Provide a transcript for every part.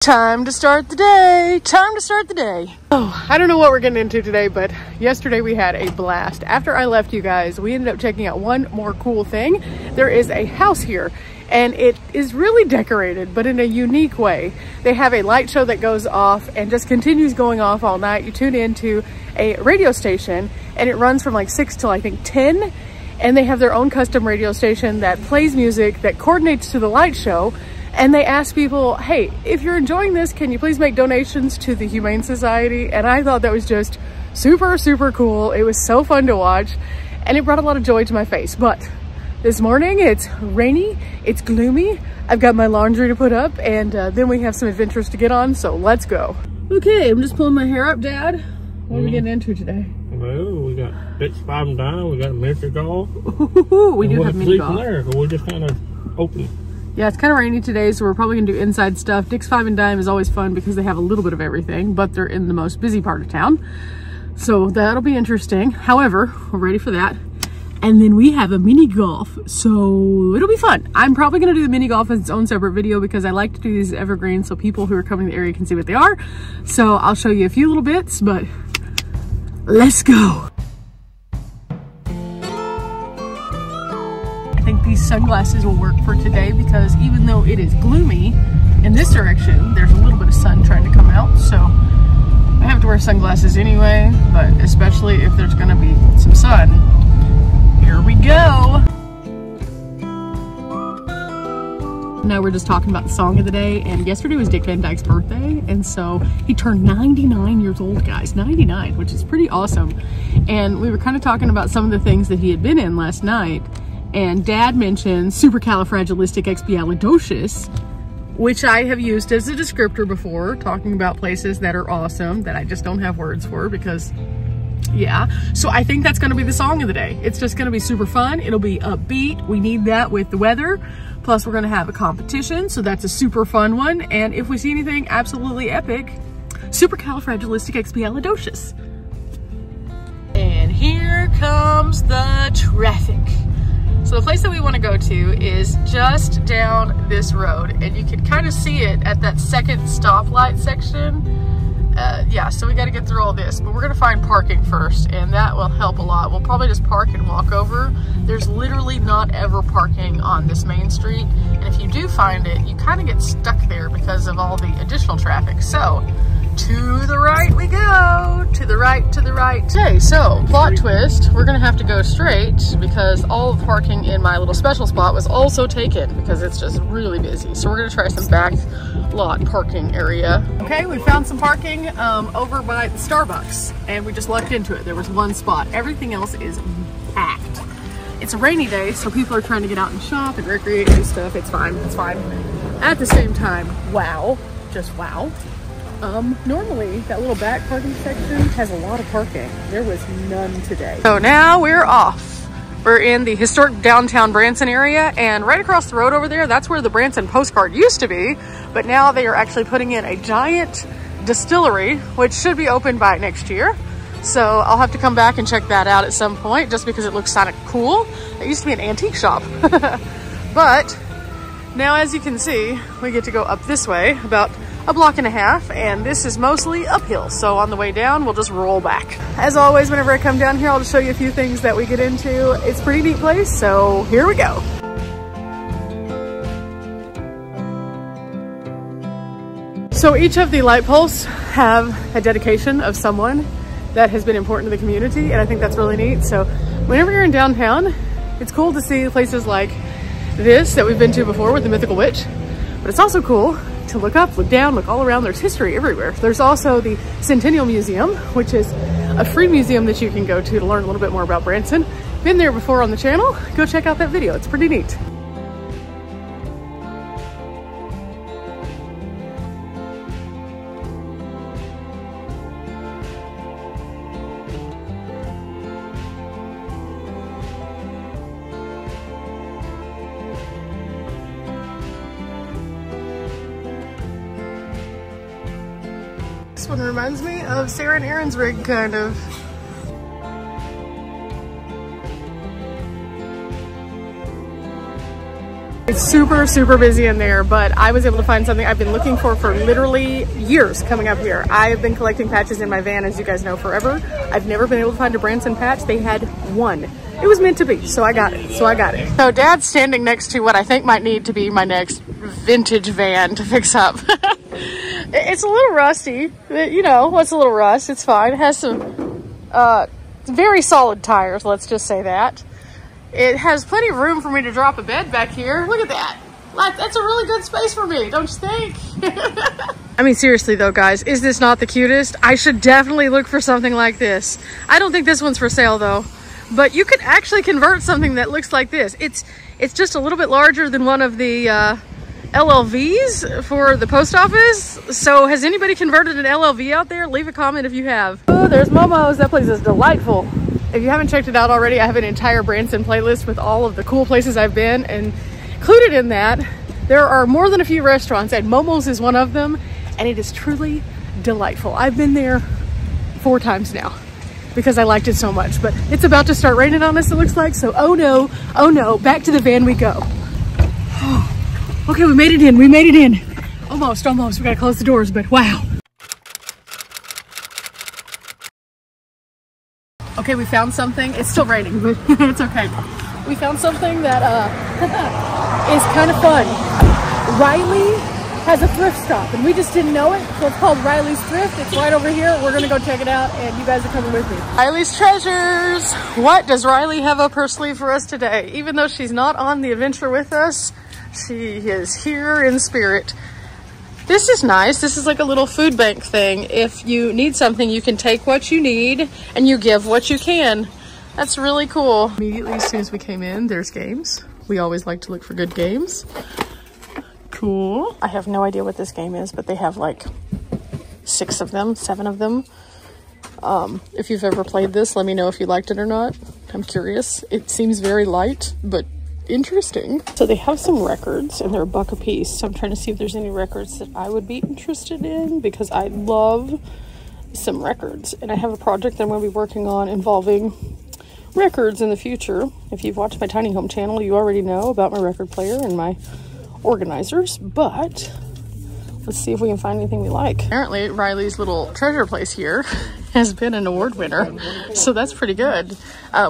Time to start the day. Time to start the day. Oh, I don't know what we're getting into today, but yesterday we had a blast. After I left you guys, we ended up checking out one more cool thing. There is a house here and it is really decorated, but in a unique way. They have a light show that goes off and just continues going off all night. You tune into a radio station and it runs from like 6 till I think 10. And they have their own custom radio station that plays music that coordinates to the light show. And they ask people, hey, if you're enjoying this, can you please make donations to the Humane Society? And I thought that was just super, super cool. It was so fun to watch and it brought a lot of joy to my face. But this morning it's rainy, it's gloomy. I've got my laundry to put up and then we have some adventures to get on. So let's go. Okay, I'm just pulling my hair up, Dad. What are we getting into today? Well, we got Dick's 5 and Dime, we got miniature golf. We do have mini golf. There, so we're just kind of open. Yeah, it's kind of rainy today, so we're probably gonna do inside stuff. Dick's 5 and Dime is always fun because they have a little bit of everything, but they're in the most busy part of town. So that'll be interesting. However, we're ready for that. And then we have a mini golf, so it'll be fun. I'm probably gonna do the mini golf as its own separate video because I like to do these evergreens so people who are coming to the area can see what they are. So I'll show you a few little bits, but let's go. I think these sunglasses will work for today because even though it is gloomy in this direction, there's a little bit of sun trying to come out. So I have to wear sunglasses anyway, but especially if there's gonna be some sun. Here we go. Now we're just talking about the song of the day, and yesterday was Dick Van Dyke's birthday, and so he turned 99 years old, guys. 99, which is pretty awesome. And we were kind of talking about some of the things that he had been in last night, and Dad mentioned supercalifragilisticexpialidocious, which I have used as a descriptor before, talking about places that are awesome that I just don't have words for because, yeah. So I think that's gonna be the song of the day. It's just gonna be super fun. It'll be upbeat. We need that with the weather. Plus we're gonna have a competition, so that's a super fun one. And if we see anything absolutely epic, supercalifragilisticexpialidocious. And here comes the traffic. So the place that we want to go to is just down this road, and you can kind of see it at that second stoplight section. Yeah, so we got to get through all this, but we're going to find parking first, and that will help a lot. We'll probably just park and walk over. There's literally not ever parking on this main street, and if you do find it, you kind of get stuck there because of all the additional traffic. So to the right we go, to the right, to the right. Okay, so plot twist, we're gonna have to go straight because all of the parking in my little special spot was also taken because it's just really busy. So we're gonna try some back lot parking area. Okay, we found some parking over by the Starbucks and we just lucked into it. There was one spot. Everything else is packed. It's a rainy day, so people are trying to get out and shop and recreate and stuff. It's fine, it's fine. At the same time, wow, just wow. Normally that little back parking section has a lot of parking. There was none today. So now we're off. We're in the historic downtown Branson area, and right across the road over there, that's where the Branson postcard used to be, but now they are actually putting in a giant distillery, which should be open by next year. So I'll have to come back and check that out at some point just because it looks kind of cool. It used to be an antique shop. But now, as you can see, we get to go up this way about a block and a half, and this is mostly uphill. So on the way down, we'll just roll back. As always, whenever I come down here, I'll just show you a few things that we get into. It's a pretty neat place, so here we go. So each of the light posts have a dedication of someone that has been important to the community, and I think that's really neat. So whenever you're in downtown, it's cool to see places like this that we've been to before with the Mythical Witch, but it's also cool to look up, look down, look all around. There's history everywhere. There's also the Centennial Museum, which is a free museum that you can go to learn a little bit more about Branson. Been there before on the channel. Go check out that video. It's pretty neat. This one reminds me of Sarah and Aaron's rig, kind of. It's super, super busy in there, but I was able to find something I've been looking for literally years coming up here. I have been collecting patches in my van, as you guys know, forever. I've never been able to find a Branson patch. They had one. It was meant to be, so I got it. So Dad's standing next to what I think might need to be my next vintage van to fix up. It's a little rusty, but you know, what's a little rust? It's fine. It has some very solid tires, let's just say that. It has plenty of room for me to drop a bed back here. Look at that. Like, that's a really good space for me, don't you think? I mean, seriously though, guys, is this not the cutest? I should definitely look for something like this. I don't think this one's for sale though, but you could actually convert something that looks like this. It's just a little bit larger than one of the LLVs for the post office. So has anybody converted an LLV out there? Leave a comment if you have. Oh, there's Momo's. That place is delightful. If you haven't checked it out already, I have an entire Branson playlist with all of the cool places I've been, and included in that, there are more than a few restaurants, and Momo's is one of them, and it is truly delightful. I've been there 4 times now because I liked it so much, but it's about to start raining on us, it looks like, so oh no, back to the van we go. Okay, we made it in. Almost, we gotta close the doors, but wow. Okay, we found something. It's still raining, but it's okay. We found something that is kind of fun. Riley has a thrift stop, and we just didn't know it, so it's called Riley's Thrift. It's right over here. We're gonna go check it out, and you guys are coming with me. Riley's Treasures. What does Riley have up her sleeve for us today? Even though she's not on the adventure with us, she is here in spirit. This is nice. This is like a little food bank thing. If you need something, you can take what you need and you give what you can. That's really cool. Immediately as soon as we came in, there's games. We always like to look for good games. Cool. I have no idea what this game is, but they have like 6 of them, 7 of them. If you've ever played this, let me know if you liked it or not. I'm curious. It seems very light, but interesting. So they have some records and they're $1 a piece. So I'm trying to see if there's any records that I would be interested in because I love some records. And I have a project that I'm going to be working on involving records in the future. If you've watched my tiny home channel, you already know about my record player and my organizers, but let's see if we can find anything we like. Apparently Riley's little treasure place here has been an award winner, so that's pretty good.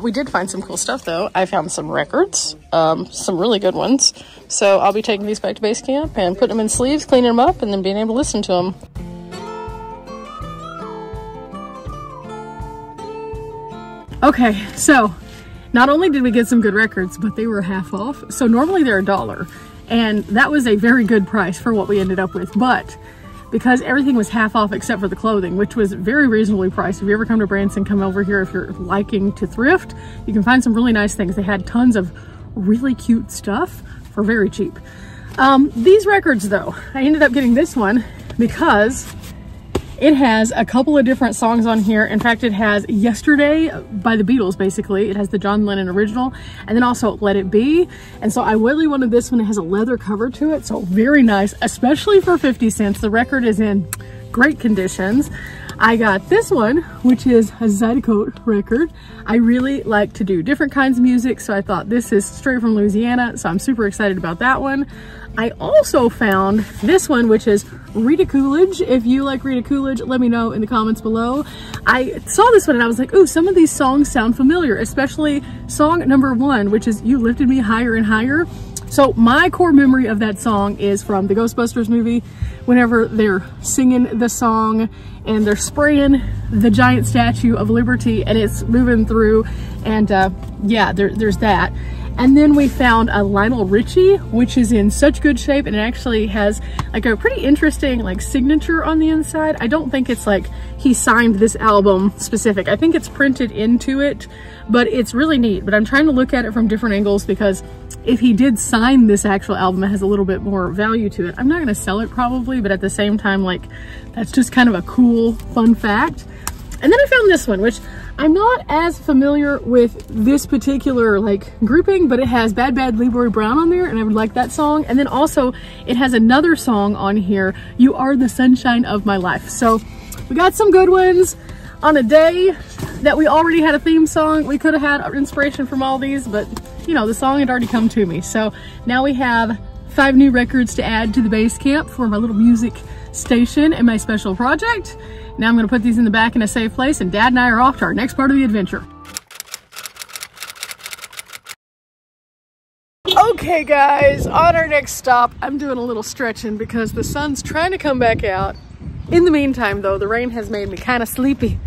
We did find some cool stuff though. I found some records, some really good ones. So I'll be taking these back to base camp and putting them in sleeves, cleaning them up, and then being able to listen to them. Okay, so not only did we get some good records, but they were half off. So normally they're $1, and that was a very good price for what we ended up with. But because everything was half off except for the clothing, which was very reasonably priced. If you ever come to Branson, come over here. If you're liking to thrift, you can find some really nice things. They had tons of really cute stuff for very cheap. These records though, I ended up getting this one because it has a couple of different songs on here. In fact, it has Yesterday by the Beatles, basically. It has the John Lennon original, and then also Let It Be. And so I really wanted this one. It has a leather cover to it, so very nice, especially for 50 cents. The record is in great conditions. I got this one, which is a Zydeco record. I really like to do different kinds of music, so I thought this is straight from Louisiana, so I'm super excited about that one. I also found this one, which is Rita Coolidge. If you like Rita Coolidge, let me know in the comments below. I saw this one and I was like, ooh, some of these songs sound familiar, especially song number 1, which is You Lifted Me Higher and Higher. So my core memory of that song is from the Ghostbusters movie, whenever they're singing the song and they're spraying the giant Statue of Liberty and it's moving through, and yeah, there's that. And then we found a Lionel Richie, which is in such good shape, and it actually has like a pretty interesting like signature on the inside. I don't think it's like he signed this album specific. I think it's printed into it, but it's really neat. But I'm trying to look at it from different angles because if he did sign this actual album, it has a little bit more value to it. I'm not gonna sell it probably, but at the same time, like, that's just kind of a cool, fun fact. And then I found this one, which I'm not as familiar with this particular like grouping, but it has Bad Bad Leroy Brown on there, and I would like that song. And then also it has another song on here, You Are the Sunshine of My Life. So we got some good ones on a day that we already had a theme song. We could have had inspiration from all these, but you know, the song had already come to me. So now we have 5 new records to add to the base camp for my little music station and my special project. Now I'm gonna put these in the back in a safe place, and Dad and I are off to our next part of the adventure. Okay guys, on our next stop, I'm doing a little stretching because the sun's trying to come back out. In the meantime though, the rain has made me kind of sleepy.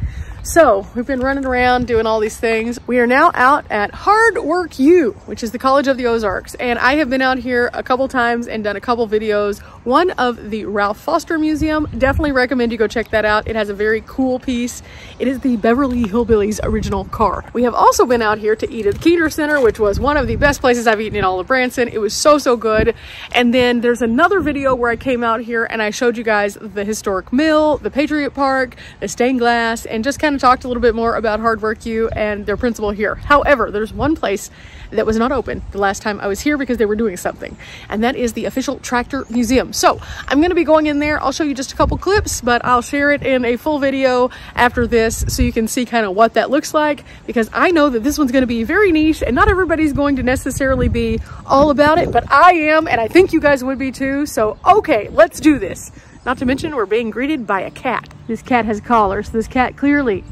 So we've been running around doing all these things. We are now out at Hard Work U, which is the College of the Ozarks. And I have been out here a couple times and done a couple videos. One of the Ralph Foster Museum. Definitely recommend you go check that out. It has a very cool piece. It is the Beverly Hillbillies original car. We have also been out here to eat at the Keeter Center, which was one of the best places I've eaten in all of Branson. It was so, so good. And then there's another video where I came out here and I showed you guys the historic mill, the Patriot Park, the stained glass, and just kind of talked a little bit more about Hard Work U and their principal here. However, there's one place that was not open the last time I was here because they were doing something, and that is the official tractor museum. So I'm going to be going in there. I'll show you just a couple clips, but I'll share it in a full video after this so you can see kind of what that looks like, because I know that this one's going to be very niche and not everybody's going to necessarily be all about it, but I am, and I think you guys would be too. So okay, let's do this. Not to mention we're being greeted by a cat. This cat has collars. This cat clearly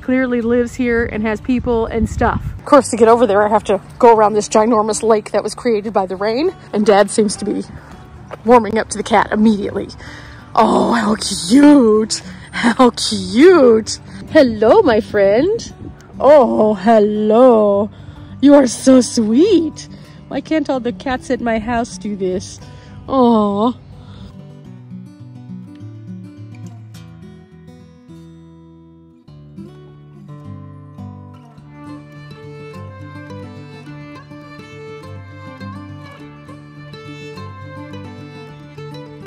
lives here and has people and stuff. Of course, to get over there, I have to go around this ginormous lake that was created by the rain. And Dad seems to be warming up to the cat immediately. Oh, how cute. How cute. Hello, my friend. Oh, hello. You are so sweet. Why can't all the cats at my house do this? Oh.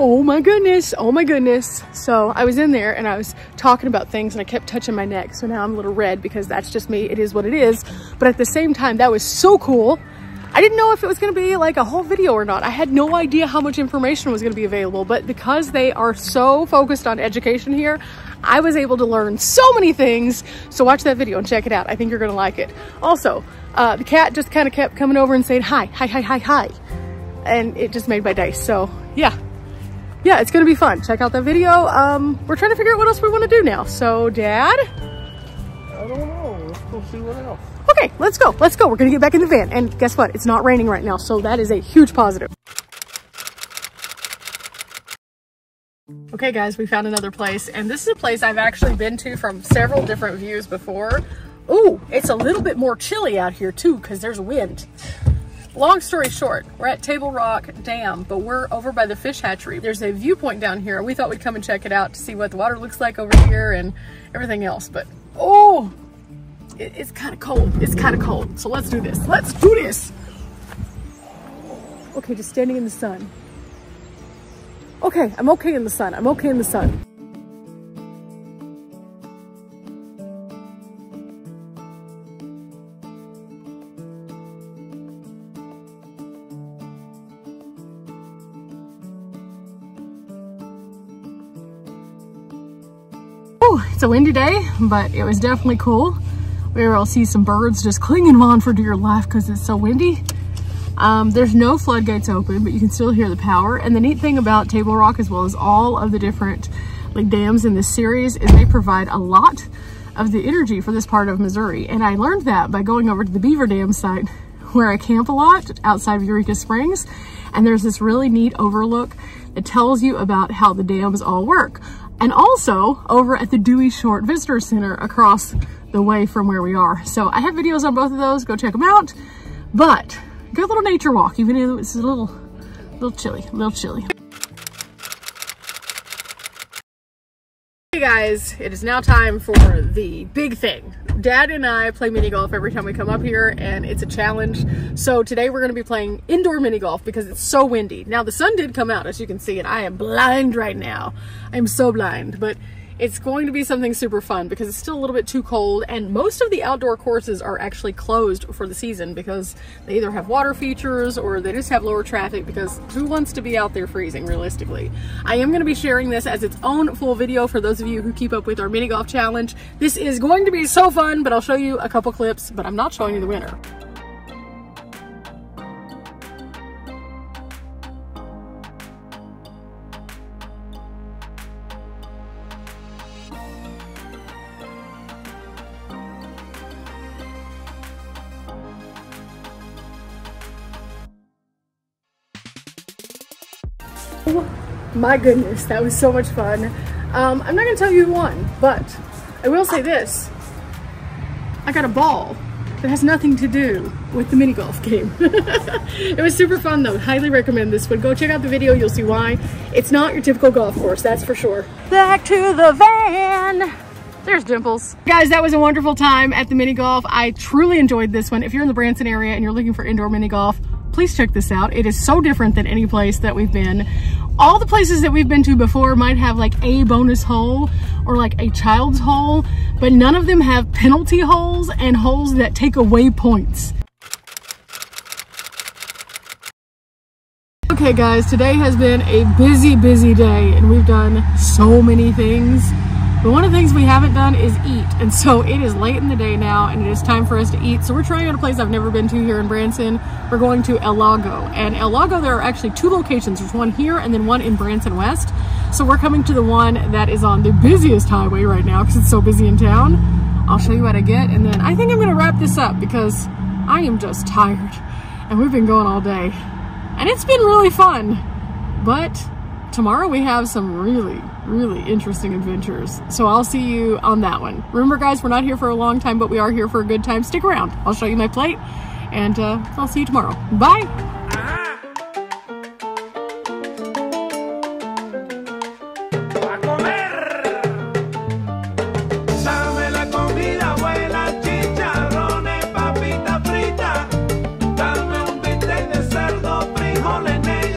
Oh my goodness, oh my goodness. So I was in there and I was talking about things and I kept touching my neck. So now I'm a little red because that's just me. It is what it is. But at the same time, that was so cool. I didn't know if it was gonna be like a whole video or not. I had no idea how much information was gonna be available, but because they are so focused on education here, I was able to learn so many things. So watch that video and check it out. I think you're gonna like it. Also, the cat just kind of kept coming over and saying hi, hi, hi, hi, hi. And it just made my day, so yeah. Yeah, it's gonna be fun. Check out that video. We're trying to figure out what else we want to do now. So, Dad? I don't know. Let's go see what else. Okay, let's go. Let's go. We're gonna get back in the van. And guess what? It's not raining right now, so that is a huge positive. Okay, guys, we found another place. And this is a place I've actually been to from several different views before. Ooh, it's a little bit more chilly out here, too, because there's wind. Long story short, we're at Table Rock Dam, but we're over by the fish hatchery. There's a viewpoint down here. We thought we'd come and check it out to see what the water looks like over here and everything else. But, oh, it's kind of cold. It's kind of cold. So let's do this. Let's do this. Okay, just standing in the sun. Okay, I'm okay in the sun. I'm okay in the sun. It's a windy day, but it was definitely cool. We were able to see some birds just clinging on for dear life because it's so windy. There's no floodgates open, but you can still hear the power. And the neat thing about Table Rock, as well as all of the different like dams in this series, is they provide a lot of the energy for this part of Missouri. And I learned that by going over to the Beaver Dam site where I camp a lot outside of Eureka Springs. And there's this really neat overlook that tells you about how the dams all work. And also over at the Dewey Short Visitor Center across the way from where we are. So I have videos on both of those, go check them out. But good little nature walk, even though it's a little chilly, a little chilly. Hey guys, it is now time for the big thing. Dad and I play mini golf every time we come up here, and it's a challenge. So today we're going to be playing indoor mini golf because it's so windy. Now the sun did come out, as you can see, and I am blind right now. I'm so blind, but it's going to be something super fun because it's still a little bit too cold, and most of the outdoor courses are actually closed for the season because they either have water features or they just have lower traffic, because who wants to be out there freezing realistically? I am going to be sharing this as its own full video for those of you who keep up with our mini golf challenge. This is going to be so fun, but I'll show you a couple clips, but I'm not showing you the winner. Oh my goodness, that was so much fun. I'm not gonna tell you who won, but I will say this. I got a ball that has nothing to do with the mini golf game. It was super fun though. Highly recommend this one. Go check out the video, you'll see why. It's not your typical golf course, that's for sure. Back to the van. There's Dimples. Guys, that was a wonderful time at the mini golf. I truly enjoyed this one. If you're in the Branson area and you're looking for indoor mini golf, please check this out. It is so different than any place that we've been. All the places that we've been to before might have like a bonus hole or like a child's hole, but none of them have penalty holes and holes that take away points. Okay guys, today has been a busy day and we've done so many things. But one of the things we haven't done is eat. And so it is late in the day now and it is time for us to eat. So we're trying out a place I've never been to here in Branson. We're going to El Lago. And El Lago, there are actually 2 locations. There's one here and then one in Branson West. So we're coming to the one that is on the busiest highway right now because it's so busy in town. I'll show you what I get. And then I think I'm gonna wrap this up because I am just tired. And we've been going all day. And it's been really fun. But tomorrow we have some really interesting adventures. So I'll see you on that one. Remember guys, we're not here for a long time, but we are here for a good time. Stick around. I'll show you my plate and I'll see you tomorrow. Bye.